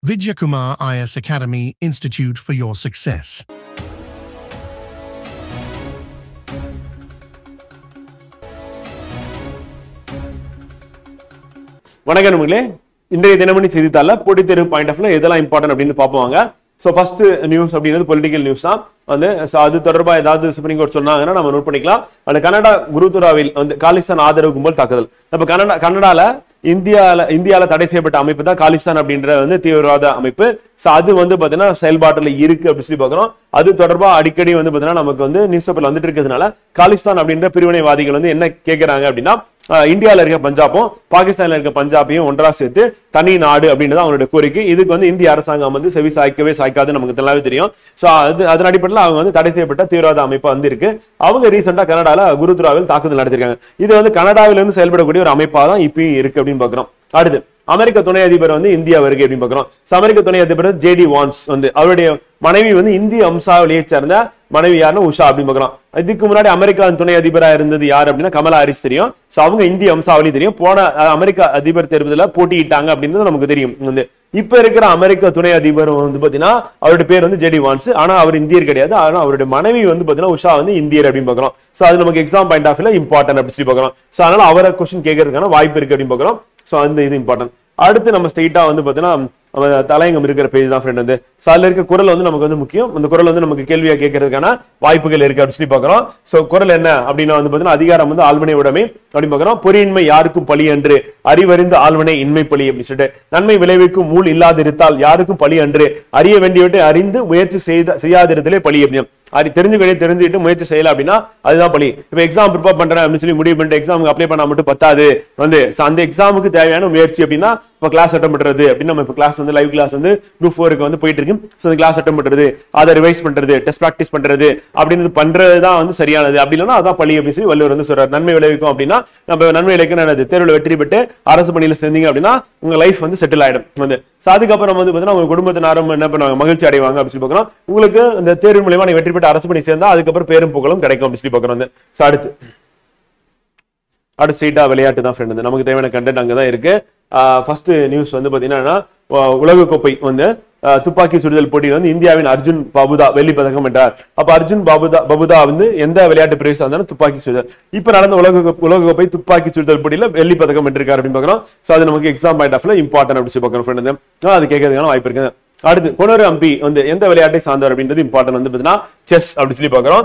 Vidyakumar IS Academy Institute for your success. வணக்கம் நண்பர்களே, இன்றைய தினமணி செய்தித்தாள்ல போட்டித் தேர்வு பாயிண்ட் ஆஃப் வியூல எதெல்லாம் இம்பார்ட்டன்ட் அப்படின்னு பார்ப்போங்க. ஸோ ஃபர்ஸ்ட் நியூஸ் அப்படிங்கிறது பொலிட்டிக்கல் நியூஸ் தான். அது தொடர்பாக ஏதாவது சுப்ரீம் கோர்ட் சொன்னாங்கன்னா நம்ம நோட் பண்ணிக்கலாம். அந்த கனடா குருதுராவில் வந்து காலிஸ்தான் ஆதரவு கும்பல் தாக்குதல். அப்ப கனடால இந்தியால தடை செய்யப்பட்ட அமைப்பு தான் காலிஸ்தான் அப்படின்ற வந்து தீவிரவாத அமைப்பு. ஸோ அது வந்து பாத்தீங்கன்னா செயல்பாட்டுல இருக்கு அப்படின்னு சொல்லி பாக்குறோம். அது தொடர்பா அடிக்கடி வந்து பாத்தீங்கன்னா நமக்கு வந்து நியூஸ் பேப்பர்ல வந்துட்டு இருக்கிறதுனால காலிஸ்தான் அப்படின்ற பிரிவினைவாதிகள் வந்து என்ன கேட்கிறாங்க அப்படின்னா, இந்தியால இருக்க பஞ்சாபும் பாகிஸ்தான்ல இருக்க பஞ்சாபையும் ஒன்றா சேர்த்து தனி நாடு அப்படின்றது அவங்களுடைய கோரிக்கை. இதுக்கு வந்து இந்திய அரசாங்கம் வந்து செவி சாய்க்காது நமக்கு நல்லாவே தெரியும். சோ அதன் அடிப்படையில் அவங்க வந்து தடை செய்யப்பட்ட தீவிரவாத அமைப்பு வந்து இருக்கு. அவங்க ரீசெண்டா கனடால குருதுராவில் தாக்குதல் நடத்திருக்காங்க. இது வந்து கனடாவில இருந்து செயல்படக்கூடிய ஒரு அமைப்பா தான் இப்பயும் இருக்கு அப்படின்னு பாக்குறோம். அடுத்து அமெரிக்க துணை அதிபர் வந்து இந்தியா வருகை அப்படின்னு பாக்குறோம். அமெரிக்க துணை அதிபர் ஜேடி வான்ஸ் வந்து அவருடைய மனைவி வந்து இந்திய வம்சாவளியை சேர்ந்த மனைவி யாருன்னா உஷா அப்படின்னு பாக்குறோம். இதுக்கு முன்னாடி அமெரிக்காவின் துணை அதிபரா இருந்தது யாரு அப்படின்னா கமலா ஹாரிஸ் தெரியும். சோ அவங்க இந்திய வம்சாவளி தெரியும். போன அமெரிக்க அதிபர் தேர்தலில் போட்டியிட்டாங்க அப்படின்றது நமக்கு தெரியும். வந்து இப்ப இருக்கிற அமெரிக்க துணை அதிபர் வந்து பாத்தீங்கன்னா அவருடைய பேர் வந்து ஜேடி வான்ஸ். ஆனா அவர் இந்தியர் கிடையாது. ஆனா அவருடைய மனைவி வந்து பாத்தீங்கன்னா உஷா வந்து இந்தியர் அப்படின்னு பாக்குறோம். சோ அது நமக்கு எக்ஸாம் பாயிண்ட் ஆஃப் வியூல இம்பார்ட்டன்ட் அப்படின்னு சொல்லி பாக்குறோம். சோ அதனால அவரை கொஸ்டின் கேட்கறதுக்கான வாய்ப்பு இருக்கு அப்படின்னு பாக்குறோம். சோ அந்த இது இம்பார்ட்டன்ட். அடுத்து நம்ம ஸ்ட்ரெயிட்டா வந்து பாத்தீங்கன்னா தலையங்கம் இருக்கிற பேஜ் தான் ஃப்ரெண்ட் வந்து. சோ அதுல இருக்க குரல் வந்து நமக்கு வந்து முக்கியம். அந்த குரல் வந்து நமக்கு கேள்வியா கேட்கறதுக்கான வாய்ப்புகள் இருக்கு அப்படின்னு சொல்லி பாக்குறோம். சோ குரல் என்ன அப்படின்னா வந்து பாத்தீங்கன்னா அதிகாரம் வந்து ஆள்வினை உடைமை அப்படின்னு பாக்குறோம். பொறியின்மை யாருக்கும் பழி அன்று, அறிவறிந்து ஆள்வினை இன்மை பழி அப்படின்னு சொல்லிட்டு, நன்மை விளைவிக்கும் மூல் இல்லாதிருத்தால் யாருக்கும் பழி அன்று, அறிய வேண்டியவற்றை அறிந்து முயற்சி செய்யாதிருத்தலே பழி அப்படின்னு. அது தெரிஞ்சுக்கிட்டு முயற்சி செய்யல அப்படின்னா அதுதான் பழி. இப்ப எக்ஸாம் ப்ரிப்பேர் பண்றேன் அப்படின்னு சொல்லி முடிவு பண்ணிட்டு எக்ஸாமுக்கு அப்ளை பண்ணா மட்டும் பத்தாது. வந்து அந்த எக்ஸாமுக்கு தேவையான முயற்சி அப்படின்னா இப்ப கிளாஸ் அட்டன் பண்றது அப்படின்னு நம்ம இப்ப கிளாஸ் வந்து லைவ் கிளாஸ் வந்து குரூப் 4க்கு வந்து போயிட்டு இருக்கு. ஸோ அந்த கிளாஸ் அட்டன் பண்றது, அதை ரிவைஸ் பண்றது, டெஸ்ட் ப்ராக்டிஸ் பண்றது அப்படின்னு பண்றதுதான் வந்து சரியானது. அப்படி இல்லைன்னா அதான் பழி அப்படின்னு சொல்லி வள்ளுவர் வந்து சொல்றாரு. நன்மை விளைவிக்கும் அப்படின்னா நம்ம நன்மை விளைவிக்கும் தேர்வில் வெற்றி பெற்று அரசு பணியில சேர்ந்தீங்க அப்படின்னா உங்க லைஃப் வந்து செட்டில் ஆயிடும். வந்து அதுக்கப்புறம் வந்து பாத்தீங்கன்னா உங்க குடும்பத்தினாரும் என்ன பண்ணுவாங்க, மகிழ்ச்சி அடைவாங்க அப்படின்னு சொல்லி பாக்குறோம். உங்களுக்கு இந்த தேர்வு மூலமா நீங்க வெற்றி பெற்று அரசு பணி சேர்ந்தா அதுக்கப்புறம் பேரும் புகழும் கிடைக்கும் அப்படின்னு சொல்லி பாக்குறோம். அடுத்து ஸ்ட்ரெயிட்டா விளையாட்டு தான் ஃப்ரெண்ட். நமக்கு தேவையான கண்டென்ட் அங்கதான் இருக்கு. ஃபர்ஸ்ட் நியூஸ் வந்து பாத்தீங்கன்னா உலகக்கோப்பை வந்து துப்பாக்கி சுடுதல் போட்டியில் வந்து இந்தியாவின் அர்ஜுன் பாபுதா வெள்ளி பதக்கம் வென்றார். அப்ப அர்ஜுன் பாபுதா வந்து எந்த விளையாட்டு பிரிவு சார்ந்தாலும் துப்பாக்கி சுடுதல். இப்ப நடந்த உலகக்கோப்பை துப்பாக்கி சுடுதல் போட்டியில வெள்ளி பதக்கம் வென்றிருக்காரு அப்படின்னு பாக்குறோம். சோ அது நமக்கு எக்ஸாம் பாயிண்ட் ஆஃப் இம்பார்ட்டன்ட் அப்படின்னு சொல்லி பாக்குறோம் ஃப்ரெண்ட். அது கேட்கறதுக்கான வாய்ப்பு இருக்கு. அடுத்து கொனரு அம்பி வந்து எந்த விளையாட்டை சார்ந்தவர் அப்படின்றது இம்பார்ட்டன்ட் வந்து பாத்தீங்கன்னா செஸ் அப்படி சொல்லி பாக்குறோம்.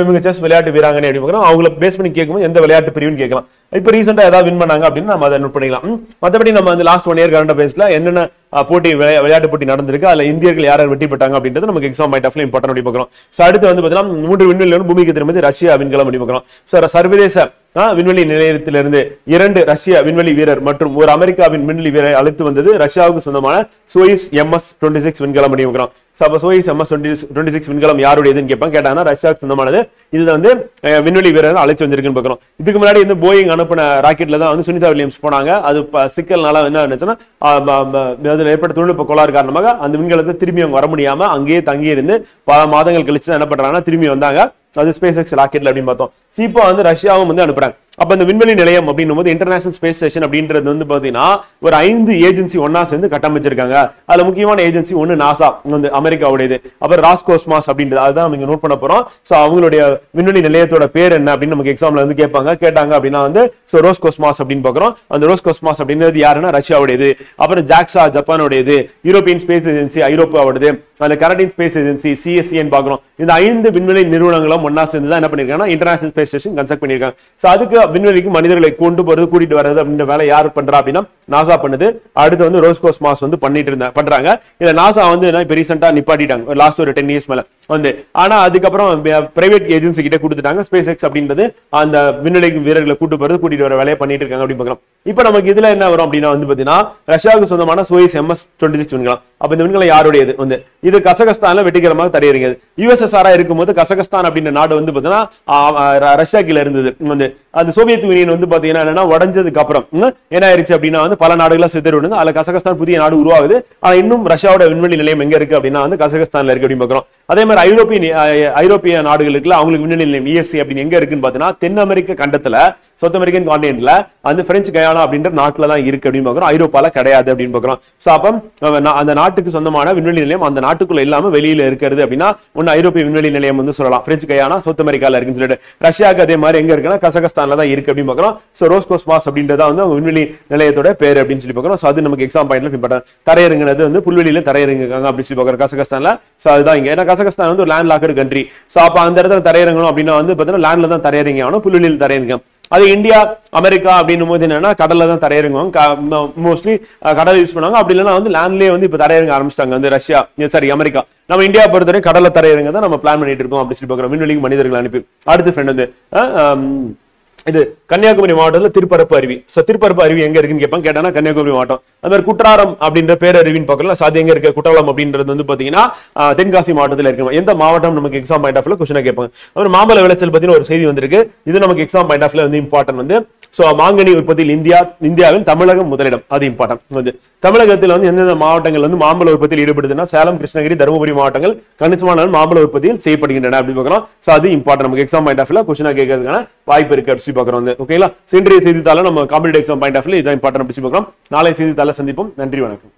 இவங்க செஸ் விளையாட்டு வீராங்கனை அப்படி பாக்குறோம். அவங்கள பேஸ் பண்ணி கேட்கும்போது எந்த விளையாட்டு பிரிவுன்னு கேட்கலாம். இப்ப ரீசெண்டா ஏதாவது வின் பண்ணாங்க அப்படின்னு நம்ம அதை நோட் பண்ணிக்கலாம். மற்றபடி நம்ம வந்து லாஸ்ட் 1 இயர் கரண்ட் அஃபேர்ஸ்ல என்னென்ன போட்டி விளையாட்டு போட்டி நடந்திருக்கு, அதுல இந்தியர்கள் யார் வெற்றி பெற்றாங்க அப்படின்றது நமக்கு எக்ஸாம் பாயிண்ட் ஆஃப் இம்பார்ட்டன்ட் அப்படி பாக்குறோம். சோ அடுத்து வந்து பாத்தீங்கன்னா 3 விண்வெளிகளும் பூமிக்கு திரும்பி ரஷ்யா விண்கலம் அப்படி பாக்குறோம். சோ சர்வதேச விண்வெளி நிலையத்திலிருந்து 2 ரஷ்ய விண்வெளி வீரர் மற்றும் ஒரு அமெரிக்காவின் விண்வெளி வீரரை அழைத்து வந்தது ரஷ்யாவுக்கு சொந்தமான சோயிஸ் MS-26 விண்கலம் அப்படி பாக்குறோம். சோயிஸ் MS-26 விண்கலம் யாருடையதுன்னு கேட்டாங்கன்னா ரஷ்யாவுக்கு சொந்தமானது. இதுல வந்து விண்வெளி வீரர் அழைச்சு வந்திருக்குன்னு பாக்குறோம். இதுக்கு முன்னாடி வந்து போயிங் அனுப்பின ராக்கெட்ல தான் வந்து சுனிதா வில்லியம்ஸ் போனாங்க. அது சிக்கல்னால என்ன நினைச்சுன்னா அதுல ஏற்பட்ட தொழில்நுட்ப கோளாறு காரணமாக அந்த விண்கலத்தை திரும்பி அவங்க வர முடியாம அங்கேயே தங்கி இருந்து பல மாதங்கள் கழிச்சு என்ன பண்றாங்கன்னா திரும்பி வந்தாங்க. அது ஸ்பேஸ் எக்ஸ் ராக்கெட்ல அப்படின்னு பார்த்தோம். இப்போ வந்து ரஷ்யாவும் வந்து அனுப்புறாங்க. அப்ப இந்த விண்வெளி நிலையம் அப்படின்னும் போது இன்டர்நேஷனல் ஸ்பேஸ் ஸ்டேஷன் அப்படின்றது வந்து பாத்தீங்கன்னா ஒரு 5 ஏஜென்சி ஒன்னா சேர்ந்து கட்டமைச்சிருக்காங்க. அதுல முக்கியமான ஏஜென்சி ஒன்னு நாசா வந்து அமெரிக்காவுடையது. அப்புறம் ராஸ்கோஸ்மாஸ் அப்படின்றது அதுதான் நீங்க நோட் பண்ண போறோம். சோ அவங்களுடைய விண்வெளி நிலையத்தோட பேர் என்ன அப்படின்னு நமக்கு எக்ஸாம்ல வந்து கேட்டாங்க அப்படின்னா வந்து ரோஸ்கோஸ்மாஸ் அப்படின்னு பாக்குறோம். அந்த ரோஸ்கோஸ்மாஸ் அப்படின்றது யாருன்னா ரஷ்யாவுடையது. அப்புறம் ஜாக்ஸா ஜப்பானோடையது, யூரோப்பியன் ஸ்பேஸ் ஏஜென்சி ஐரோப்பாவோடது, அந்த கனடியன் ஸ்பேஸ் ஏஜென்சி CSEன்னு பாக்குறோம். இந்த 5 விண்வெளி நிறுவனங்களும் ஒன்னா சேர்ந்து தான் என்ன பண்ணிருக்காங்கன்னா இன்டர்நேஷனல் ஸ்பேஸ் ஸ்டேஷன் கன்ஸ்ட்ரக்ட் பண்ணிருக்காங்க. சோ அதுக்கு விண்வெளிக்கு மனிதர்களை கொண்டு போறது கூட்டிட்டு வர்றது அப்படின்ற வேலை யாரு பண்றா அப்படின்னா நாசா பண்ணுது. அடுத்து வந்து ரோஸ்கோஸ்மாஸ் வந்து பண்றாங்க. இதுல நாசா வந்து இப்ப ரீசெண்டா நிப்பாட்டிட்டாங்க லாஸ்ட் ஒரு 10 இயர்ஸ் மேல வந்து. ஆனா அதுக்கப்புறம் பிரைவேட் ஏஜென்சி கிட்ட கொடுத்துட்டாங்க. ஸ்பேஸ் எக்ஸ் அப்படின்றது அந்த விண்வெளி வீரர்களை கூட்டிட்டு வர வேலையை பண்ணிட்டு இருக்காங்க அப்படின்னு பாக்கலாம். இப்ப நமக்கு இதுல என்ன வரும் அப்படின்னா வந்து பாத்தீங்கன்னா ரஷ்யாவுக்கு சொந்தமான சோயிஸ் MS-26 விண்கலம். அப்ப இந்த விண்கலம் யாருடையது வந்து இது கசகஸ்தான்ல வெற்றிகரமாக தரையிறங்கியது. USSR இருக்கும்போது கசகஸ்தான் அப்படின்ற நாடு வந்து பாத்தீங்கன்னா ரஷ்யா கீழ இருந்தது. வந்து அந்த சோவியத் யூனியன் வந்து பாத்தீங்கன்னா என்னன்னா உடஞ்சதுக்கு அப்புறம் என்ன ஆயிருச்சு அப்படின்னா வந்து வந்து பல நாடுகளா சிதறிடுது. அதுல கசகஸ்தான் புதிய நாடு உருவாகுது. ஆனா இன்னும் ரஷ்யாவோட விண்வெளி நிலையம் எங்க இருக்கு அப்படின்னா வந்து கசகஸ்தான்ல இருக்கு அப்படின்னு பாக்குறோம். அதே மாதிரி ஐரோப்பிய நாடுகளுக்கு அவங்களுக்கு விண்வெளி நிலையம் ESA அப்படின்னு எங்க இருக்குன்னு பாத்தீங்கன்னா தென் அமெரிக்க கண்டத்துல, சவுத் அமெரிக்கன் கான்டினென்ட்ல அந்த பிரெஞ்சு கயானா அப்படின்ற நாட்டுல தான் இருக்கு அப்படின்னு பாக்குறோம். ஐரோப்பால கிடையாது அப்படின்னு பாக்குறோம். சோ அப்ப அந்த நாட்டுக்கு சொந்தமான விண்வெளி நிலையம் அந்த நாட்டுக்குள்ள இல்லாம வெளியில இருக்கிறது அப்படின்னா ஒன்னு ஐரோப்பிய விண்வெளி நிலையம் வந்து சொல்லலாம். பிரெஞ்சு கயானா சவுத் அமெரிக்கால இருக்குன்னு சொல்லிட்டு, ரஷ்யாவுக்கு அதே மாதிரி எங்க இருக்குன்னா கசகஸ்தான்ல தான் இருக்கு அப்படின்னு பாக்குறோம். சோ ரோஸ்கோஸ்மாஸ் அப்படின்றத வந்து அவங்க விண்வெளி நிலையத்தோட பேர் அப்படின்னு சொல்லி பாக்குறோம். சோ அது நமக்கு எக்ஸாம் பாயிண்ட்ல இம்பார்ட்டன்ட். தரையிறங்குனது வந்து புல்வெளியில தரையிறங்குறாங்க அப்படின்னு சொல்லி பாக்குறோம் கசகஸ்தான்ல. சோ அதுதான் இங்க. ஏன்னா கசகஸ்தான் வந்து ஒரு லேண்ட் லாக்கட் கண்ட்ரி. சோ அப்ப அந்த இடத்துல தரையிறங்கணும் அப்படின்னா வந்து பாத்தீங்கன்னா லேண்ட்ல தான் தரையிறங்கி ஆகணும், புல்வெளியில் தரையிறங்க. அது இந்தியா அமெரிக்கா அப்படின்னும் போது என்னன்னா கடல்ல தான் தரையிறங்குவாங்க, மோஸ்ட்லி கடலை யூஸ் பண்ணுவாங்க. அப்படி இல்லைன்னா வந்து லேண்ட்லயே வந்து இப்ப தரையிறங்க ஆரம்பிச்சிட்டாங்க வந்து ரஷ்யா, சாரி அமெரிக்கா. நம்ம இந்தியா பொறுத்தவரை கடல்ல தரையிறங்க தான் நம்ம பிளான் பண்ணிட்டு இருக்கோம் அப்படி சொல்லி பாக்குறோம், விண்வெளிக்கு மனிதர்கள் அனுப்பி. அடுத்த ஃப்ரெண்ட் வந்து இது கன்னியாகுமரி மாவட்டத்துல திருப்பரப்பு அருவி. திருப்பரப்பு அருவி எங்க இருக்குன்னு கேட்பாங்க. கேட்டானா கன்னியாகுமரி மாவட்டம். அது மாதிரி குற்றாலம் அப்படின்ற பேரருவின்னு பார்க்கலாம். அது எங்க இருக்கு? குற்றாலம் அப்படின்றது வந்து பாத்தீங்கன்னா தென்காசி மாவட்டத்தில் இருக்கு. எந்த மாவட்டம் நமக்கு எக்ஸாம் பாயிண்ட் ஆஃப்ல கொஸ்டினா கேட்பாங்க. அப்புறம் மாம்பழ விளைச்சல் பத்தின ஒரு செய்தி வந்திருக்கு. இது நமக்கு எக்ஸாம் பாயிண்ட் ஆஃப்ல வந்து இம்பார்ட்டன்ட் வந்து. சோ மாங்கனி உற்பத்தியில் இந்தியாவில் தமிழகம் முதலிடம், அது இம்பார்ட்டன்ட் வந்து. தமிழகத்தில் வந்து எந்தெந்த மாவட்டங்கள் வந்து மாம்பழ உற்பத்தியில் ஈடுபடுதுன்னா சேலம், கிருஷ்ணகிரி, தருமபுரி மாவட்டங்கள் கணிசமான மாம்பழ உற்பத்தியில் செய்யப்படுகின்றன அப்படி பார்க்கலாம். சோ அது இம்பார்ட்டன்ட், நமக்கு எக்ஸாம் பாயிண்ட் ஆஃப்ல கொஸ்டினா கேட்கறதுக்கான வாய்ப்பு இருக்கு அப்படி பார்க்கிறோம் வந்து. ஓகேங்களா? இன்றைய செய்தித்தாள நம்ம காம்படிட்டிவ் எக்ஸாம் பாயிண்ட் ஆஃப்ல இதான் இம்பார்ட்டன்ட் அப்படி பார்க்கிறோம். நாளை செய்தித்தாள சந்திப்போம். நன்றி, வணக்கம்.